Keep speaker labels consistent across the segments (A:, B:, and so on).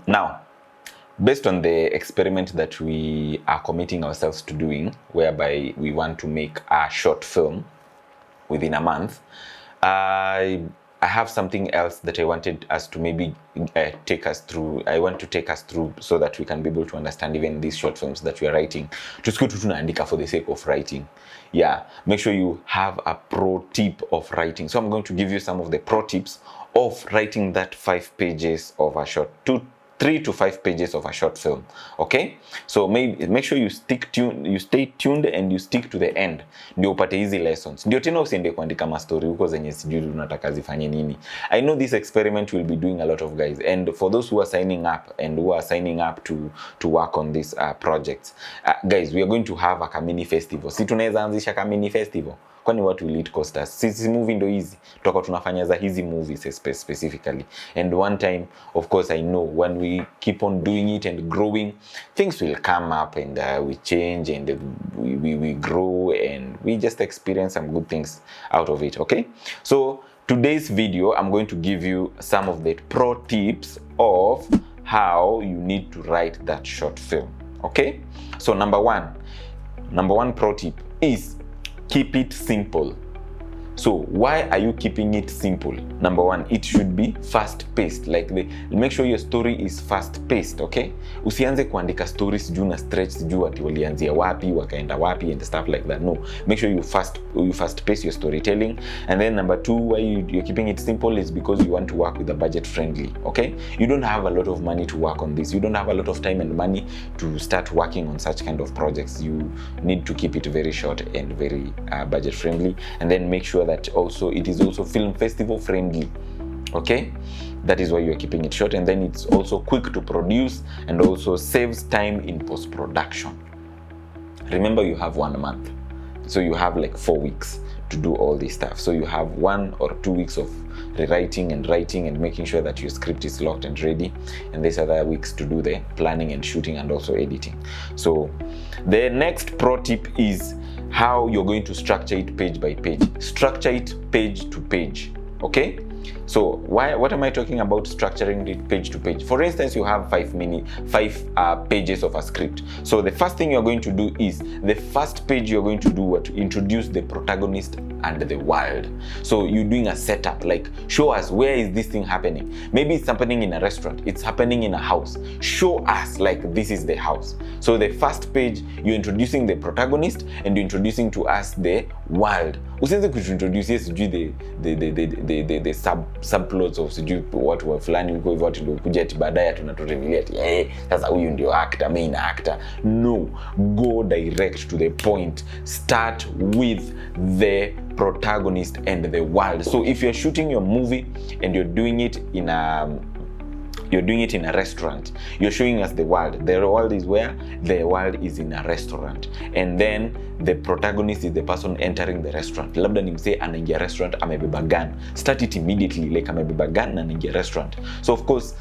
A: Now, based on the experiment that we are committing ourselves to doing, whereby we want to make a short film within a month, I have something else that I wanted us to maybe take us through. I want to take us through so that we can be able to understand even these short films that we are writing. Just go to tunaandika for the sake of writing. Yeah, make sure you have a pro tip of writing. So I'm going to give you some of the pro tips of writing that 5 pages of a short, 3 to 5 pages of a short film. Okay, so make sure you stay tuned and you stick to the end, ndio upate hizi lessons. Ndio tena usiende kuandika ma story huko zenye sijui unataka zifanye nini. I know this experiment will be doing a lot of guys, and for those who are signing up and who are signing up to work on this projects, guys, we are going to have a mini festival. Si tunaweza anzisha mini festival, kwani what will it cost us? Sisi movie ndo hizi tutakuwa tunafanya za hizi movies specifically, and one time, of course, I know when we keep on doing it and growing, things will come up and we change and we grow and we just experience some good things out of it. Okay, so today's video I'm going to give you some of the pro tips of how you need to write that short film. Okay, so number one pro tip is keep it simple. So why are you keeping it simple? Number one, it should be fast-paced. Make sure your story is fast-paced, okay? Usianze kuandika stories juu na stretch juu ati walianzia wapi, wakaenda wapi and stuff like that. No, make sure you fast-pace your storytelling. And then number two, why you're keeping it simple is because you want to work with a budget-friendly, okay? You don't have a lot of money to work on this. You don't have a lot of time and money to start working on such kind of projects. You need to keep it very short and very budget-friendly. And then make sure that also it is also film festival friendly. Okay, that is why you are keeping it short. And then it's also quick to produce and also saves time in post-production. Remember, you have 1 month, so you have like 4 weeks to do all this stuff. So you have 1 or 2 weeks of rewriting and writing and making sure that your script is locked and ready, and these other weeks to do the planning and shooting and also editing. So the next pro tip is how you're going to structure it page by page. Structure it page to page. Okay, so what am I talking about structuring it page to page? For instance, you have 5 pages of a script. So the first thing you're going to do is the first page you're going to do what? Introduce the protagonist and the world. So you're doing a setup, like show us where is this thing happening. Maybe it's happening in a restaurant, it's happening in a house. Show us like this is the house. So the first page, you're introducing the protagonist and you're introducing to us the world. Usianze kuintroduce sijui the subplots of sijui watu wa fulani huko hivyo ndio kuja ati baadaye tunatoreveal ati sasa huyu ndio actor, main actor. No, go direct to the point. Start with the protagonist and the world. So if you're shooting your movie and you're doing it in a restaurant, you're showing us the world. The world is where? The world is in a restaurant. And then the protagonist is the person entering the restaurant. Labda nimse anaingia restaurant amebeba gun. Start it immediately like amebeba gun na anaingia restaurant. So of course,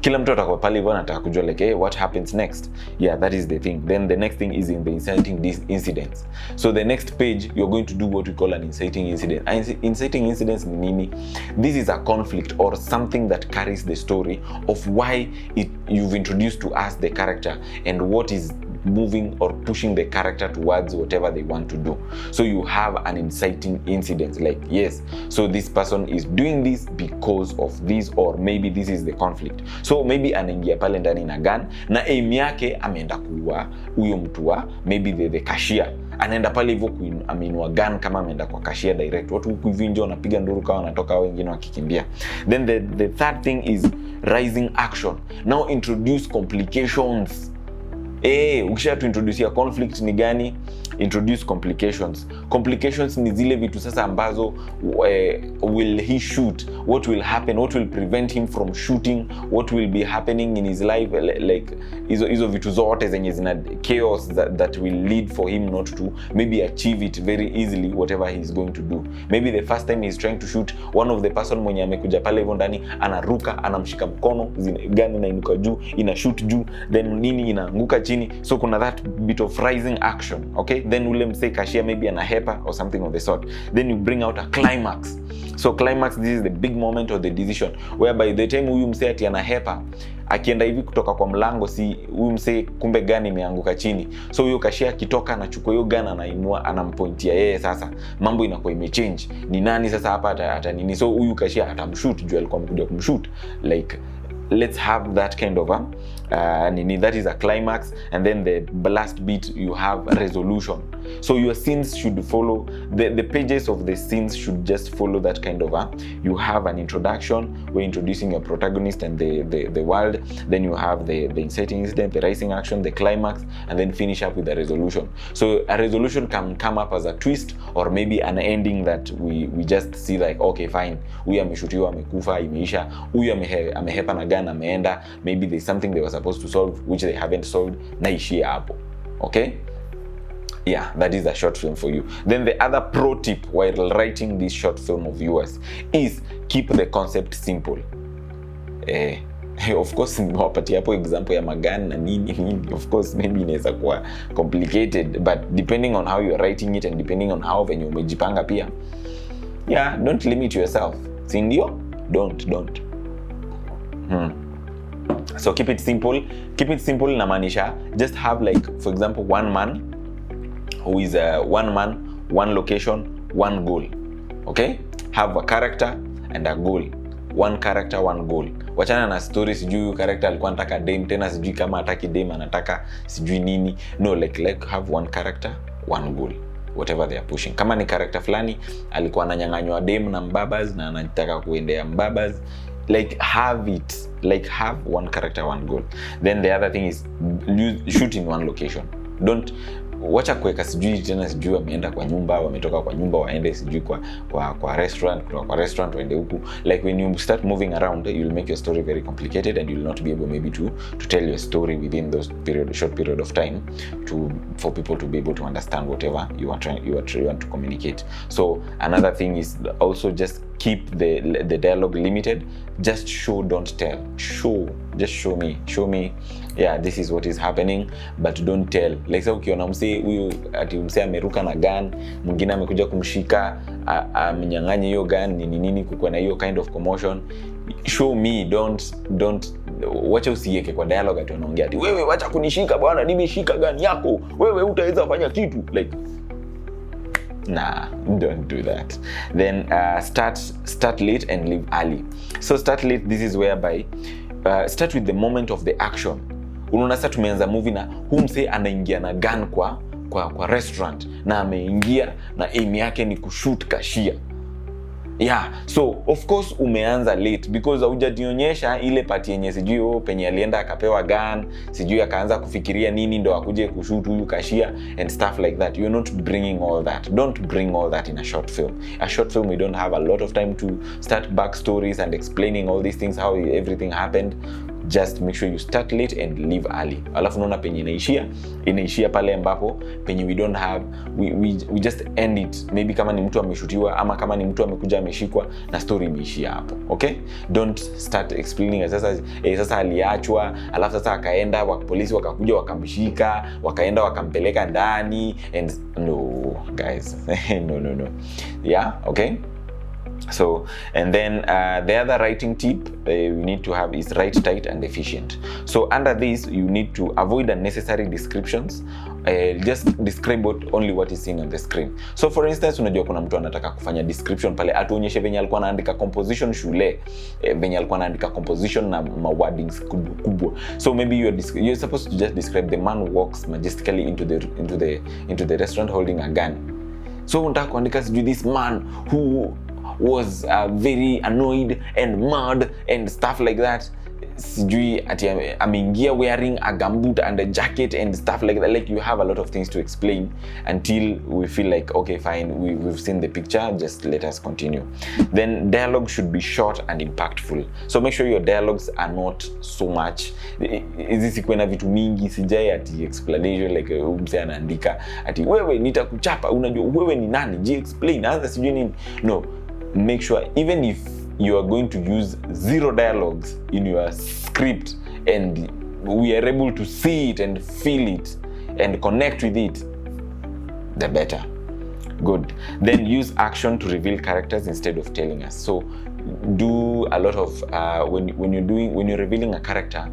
A: kila mtu atakuwa pale hivyo anataka kujua like hey, what happens next. Yeah, that is the thing. Then the next thing is in the inciting these incidents. So the next page you're going to do what we call an inciting incident. Inciting incidents ni nini? This is a conflict or something that carries the story of why you've introduced to us the character and what is moving or pushing the character towards whatever they want to do. So you have an inciting incident like yes, so this person is doing this because of this, or maybe this is the conflict. So maybe anaingia pale ndani na gun na aim yake ameenda kuua huyo mtu wa maybe the cashier. Anaenda pale hivyo kuinua gun kama ameenda kwa cashier direct. Watu huku hivi nje wanapiga nduru kama wanatoka wengine wakikimbia. Then the third thing is rising action. Now introduce complications. Ukisha tu introduce ya conflict ni gani? Introduce complications. Complications ni zile vitu sasa ambazo will he shoot? What will happen? What will prevent him from shooting? What will be happening in his life? Like hizo vitu zote zenye zina chaos that will lead for him not to maybe achieve it very easily whatever he is going to do. Maybe the first time he's trying to shoot, one of the person mwenye amekuja pale hivyo ndani anaruka, anamshika mkono, gani inainuka juu, ina shoot juu, then nini inaanguka chini, so kuna that bit of rising action, okay? Then ule msee kashia maybe anahepa or something of the sort, then you bring out a climax. So climax, this is the big moment of the decision, whereby the time huyu msee ati anahepa akienda hivi kutoka kwa mlango, si huyu msee kumbe gani imeanguka chini, so huyo kashia akitoka anachukua hiyo gun anainua anampointia yeye. Sasa mambo inakuwa imechange, ni nani sasa hapa ata nini, so huyu kashia atamshoot juu alikuwa amekuja kumshoot. Like let's have that kind of that is a climax. And then the last bit, you have resolution. So your scenes should follow the pages of the scenes should just follow that kind of you have an introduction, we're introducing your protagonist and the world, then you have the inciting incident, the rising action, the climax, and then finish up with the resolution. So a resolution can come up as a twist, or maybe an ending that we just see like, okay fine, huyu ameshutiwa amekufa imeisha, huyu amehepa na gun ameenda, maybe there's something they were supposed to solve which they haven't solved, naishia hapo. Okay, yeah, that is a short film for you. Then the other pro tip while writing this short film of yours is keep the concept simple. Of course nimewapatia hapo example ya magani na nini, of course maybe inaweza kuwa complicated, but depending on how you're writing it and depending on how venye umejipanga pia, yeah, don't limit yourself, si ndio? Don't So keep it simple namaanisha just have like, for example, one man who is one man, one location, one goal. Okay, have a character and a goal. One character, one goal. Wachana na story sijui character alikuwa anataka dame, tena sijui kama ataki dame anataka sijui nini. No, like have one character, one goal, whatever they are pushing. Kama ni character fulani alikuwa ananyang'anywa dame na mbabas na anataka kuendea mbabas, like have it, like have one character, one goal. Then the other thing is shoot in one location. Don't wacha kuweka sijui tena sijui wameenda kwa nyumba, wametoka kwa nyumba waende sijui kwa restaurant, kutoka kwa restaurant waende huku. Like when you start moving around, you'll make your story very complicated and you'll not be able maybe to tell your story within those short period of time for people to be able to understand whatever you want to communicate. So another thing is also just keep the dialogue limited. Just show, don't tell. Just show me, yeah, this is what is happening, but don't tell. Like so ukiona msee huyu ati msee ameruka na gun, mwingine amekuja kumshika amnyang'anye hiyo gun nini kuko na hiyo kind of commotion, show me, don't wacha usiweke kwa dialogue ati unaongea ati wewe wacha kunishika bwana, nimeshika gun yako, wewe utaweza fanya kitu, like nah, don't do that. Then start late and leave early. So start late, this is whereby start with the moment of the action. Unaona sasa tumeanza movie na huyu msee anaingia na gun kwa restaurant na ameingia na aim yake ni kushoot cashier. Yeah, so of course umeanza late because haujajionyesha ile party yenye sijui penye alienda akapewa gun, sijui akaanza kufikiria nini ndo akuje kushoot huyu cashier and stuff like that. You're not bringing all that. Don't bring all that in a short film. A short film, we don't have a lot of time to start backstories and explaining all these things, how everything happened. Just make sure you start late and leave early. Alafu unaona penye inaishia pale ambapo penye we don't have, we just end it. Maybe kama ni mtu ameshutiwa ama kama ni mtu amekuja ameshikwa na story imeishia hapo. Okay, don't start explaining sasa aliachwa alafu sasa akaenda polisi wakakuja wakamshika wakaenda wakampeleka ndani, and no guys no. Yeah, okay. So, and then the other writing tip we need to have is write tight and efficient. So under this, you need to avoid unnecessary descriptions. Just describe only what is seen on the screen. So for instance, unajua kuna mtu anataka kufanya description pale atuonyeshe venye alikuwa anaandika composition shule, venye alikuwa anaandika composition na wordings kubwa. So maybe you're supposed to just describe the man walks majestically into the restaurant holding a gun. So unataka kuandika sijui this man who was very annoyed and mad and stuff like that. Sijui ati ameingia wearing a gumboot and a jacket and stuff like that. Like you have a lot of things to explain until we feel like, okay fine, we've seen the picture, just let us continue. Then dialogue should be short and impactful. So make sure your dialogues are not so much hizi sikuwe na vitu mingi, sijai ati explanation like mse anaandika ati wewe nitakuchapa, unajua wewe ni nani, ji explain anza sijui nini. No, make sure even if you are going to use zero dialogues in your script and we are able to see it and feel it and connect with it, the better. Good. Then use action to reveal characters instead of telling us. So do a lot of when you're revealing a character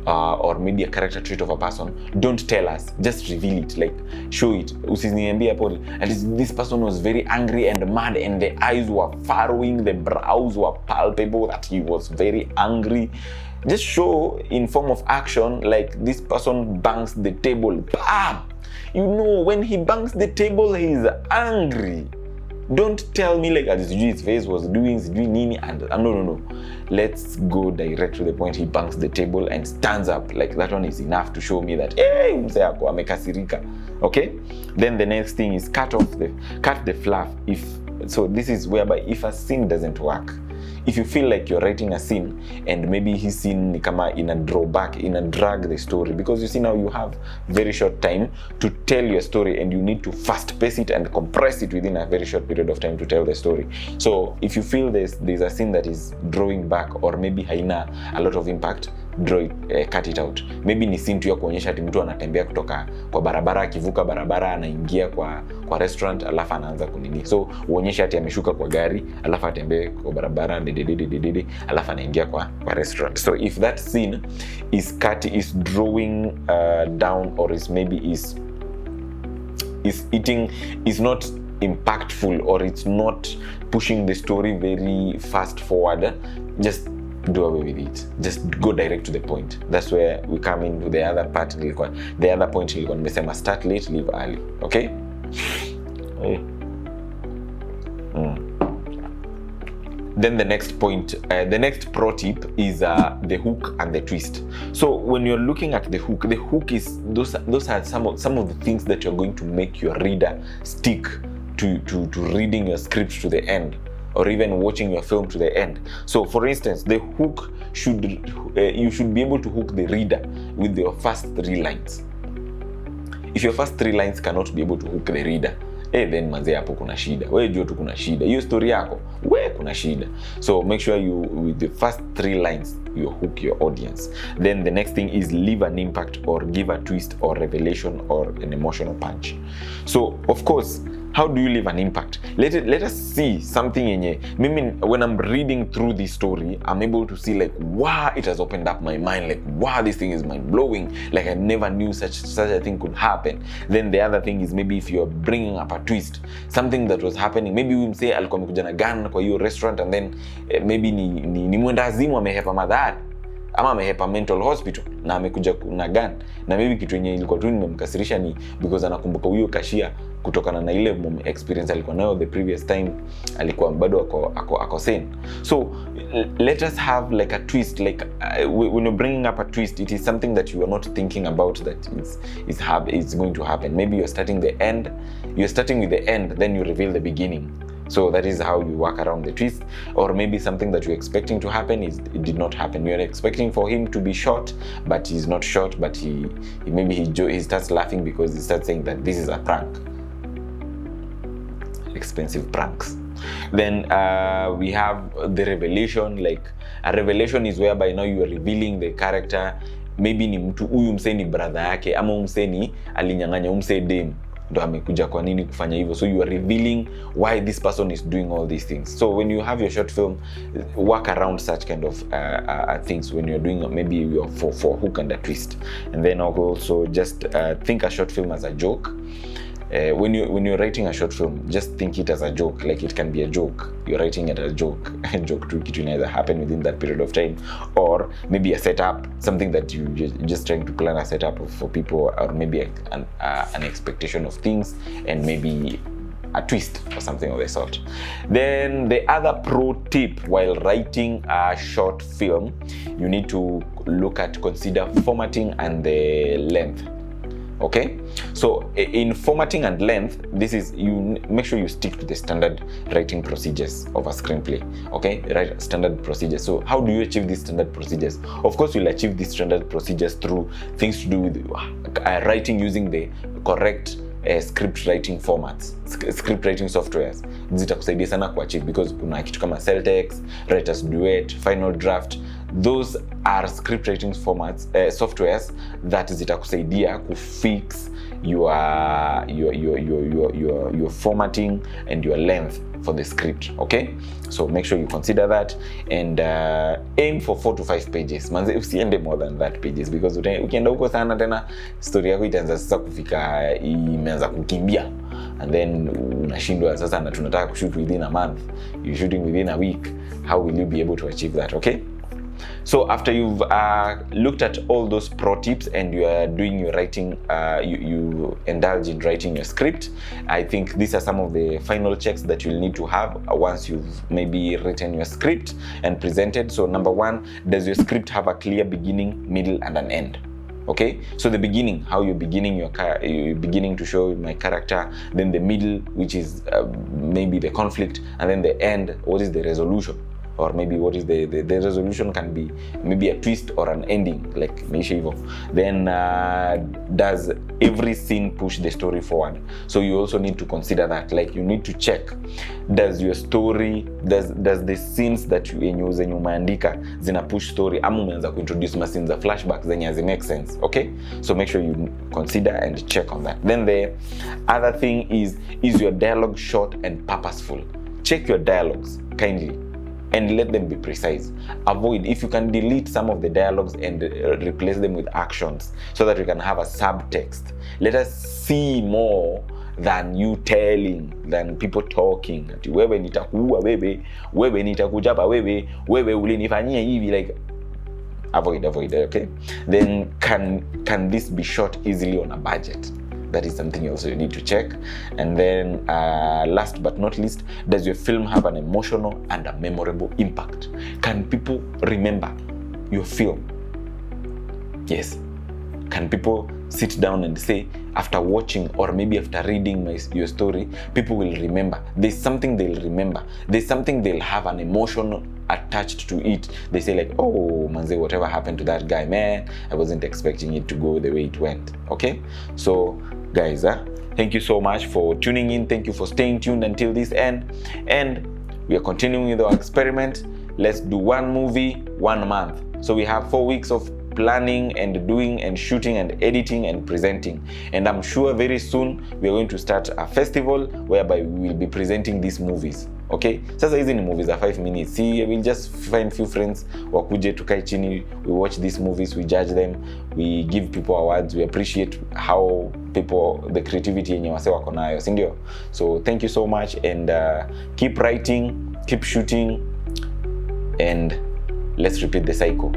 A: or maybe a character trait of a person, don't tell us, just reveal it, like show it. Usiniambie hapo and this person was very angry and mad and the eyes were furrowing, the brows were palpable that he was very angry. Just show in form of action, like this person bangs the table, bam! You know, when he bangs the table, he is angry. Don't tell me like his face was doing nini and no. Let's go direct to the point. He bangs the table and stands up. Like that one is enough to show me that hey, mzee ako amekasirika. Okay? Then the next thing is cut the fluff. This is whereby if a scene doesn't work, if you feel like you're writing a scene and maybe his scene ni kama ina drag the story, because you see now you have very short time to tell your story and you need to fast pace it and compress it within a very short period of time to tell the story. So if you feel there's a scene that is drawing back or maybe haina a lot of impact, cut it out. Maybe ni scene tu ya kuonyesha ati mtu anatembea kutoka kwa barabara, akivuka barabara anaingia kwa restaurant alafu anaanza kunini. So uonyeshe ati ameshuka kwa gari alafu atembee kwa barabara alafu anaingia kwa restaurant. So if that scene is drawing down or is not impactful or it's not pushing the story very fast forward, just do away with it. Just go direct to the point. That's where we come into the other part. The other point nilikuwa nimesema start late, leave early. Okay? Then the next point, the next pro tip is the hook and the twist. So when you're looking at the hook is those are some of the things that you're going to make your reader stick to reading your script to the end, or even watching your film to the end. So for instance, the hook you should be able to hook the reader with your first 3 lines. If your first 3 lines cannot be able to hook the reader, then manze hapo kuna shida. Wewe jua tu kuna shida. Hiyo story yako, wewe kuna shida. So make sure with the first 3 lines you hook your audience. Then the next thing is leave an impact or give a twist or revelation or an emotional punch. So of course, how do you leave an impact? Let us see something yenye mimi when I'm reading through this story, I'm able to see like, wow, it has opened up my mind, like wow, this thing is mind blowing, like I never knew such a thing could happen. Then the other thing is maybe if you're bringing up a twist, something that was happening, maybe we say alikuwa amekuja na gun kwa hiyo restaurant and then maybe ni mwenda azimu amehepa madhara ama amehepa mental hospital na amekuja na gun, na maybe kitu yenye ilikuwa tu nimemkasirisha ni because anakumbuka huyo kashia kutokana na ile experience alikuwa nayo the previous time alikuwa bado ako sane. So let us have like a twist, like when you're bringing up a twist, it is something that you are not thinking about that is going to happen. Maybe you're starting with the end, then you reveal the beginning. So that is how you work around the twist. Or maybe something that you're expecting to happen it did not happen. You're expecting for him to be shot, but he's not shot, but he starts laughing because he starts saying that this is a prank. Expensive pranks. Then we have the revelation. Like a revelation is whereby now you are revealing the character. Maybe ni mtu huyu msee ni brother yake ama msee ni alinyang'anya msee dem ndo amekuja kwa nini kufanya hivyo. So you are revealing why this person is doing all these things. So when you have your short film, work around such kind of things when you're doing maybe you're for hook and a twist. And then also just think a short film as a joke. When you're writing a short film, just think it as a joke. Like it can be a joke. You're writing it as a joke. Joke to it will either happen within that period of time, or maybe a setup, something that you're just trying to plan a setup for people, or maybe an expectation of things, and maybe a twist or something of the sort. Then the other pro tip while writing a short film, you need to consider formatting and the length. Okay, so in formatting and length, you make sure you stick to the standard writing procedures of a screenplay. Okay, right, standard procedures. So how do you achieve these standard procedures? Of course, you'll achieve these standard procedures through things to do with writing using the correct script writing formats, script writing softwares. Zitakusaidia sana kuachieve because kuna kitu kama Celtex, Writer's Duet, Final Draft. those are script writing formats, softwares that zitakusaidia kufix your formatting and your length for the script. Okay, so make sure you consider that, and aim for 4 to 5 pages. Manze, usiende more than that pages, because ukienda huko sana tena story yako itaanza sasa kufika imeanza kukimbia, and then unashindwa sasa, na tunataka kushoot within a month, you're shooting within a week. How will you be able to achieve that? Okay, so after you've looked at all those pro tips and you are doing your writing, you indulge in writing your script, I think these are some of the final checks that you'll need to have once you've maybe written your script and presented. So number 1, does your script have a clear beginning, middle, and an end? Okay, so the beginning, how you're beginning you're beginning to show my character, then the middle, which is maybe the conflict, and then the end, what is the resolution? Or maybe what is the resolution can be maybe a twist or an ending, like Meisha Evo. Then does every scene push the story forward? So you also need to consider that, like you need to check, does your story, does the scenes that you zenye umeandika zina push story, ama umeanza kuintroduce ma scenes za flashbacks zenye hazi make sense. Okay, so make sure you consider and check on that. Then the other thing is your dialogue short and purposeful? Check your dialogues kindly and let them be precise. Avoid, if you can delete some of the dialogues and replace them with actions, so that we can have a subtext. Let us see more than you telling, than people talking. Wewe nitakuua wewe, wewe nitakujaba wewe, wewe ulinifanyia hivi, like avoid, okay? Then can this be shot easily on a budget? That is something also you need to check. And then last but not least, does your film have an emotional and a memorable impact? Can people remember your film? Yes. Can people sit down and say, after watching or maybe after reading your story, people will remember? There's something they'll remember. There's something they'll have an emotion attached to it. They say like, oh manze, whatever happened to that guy, man, I wasn't expecting it to go the way it went. Okay, so guys, thank you so much for tuning in. Thank you for staying tuned until this end, and we are continuing with our experiment. Let's do 1 movie 1 month. So we have 4 weeks of planning and doing and shooting and editing and presenting, and I'm sure very soon we are going to start a festival whereby we will be presenting these movies. Okay, sasa hizi ni movies are 5 minutes. See, we'll just find few friends wakuje tukae chini, we watch these movies, we judge them, we give people awards, we appreciate how people, the creativity yenye wase wako nayo, si ndio? So thank you so much, and keep writing, keep shooting, and let's repeat the cycle.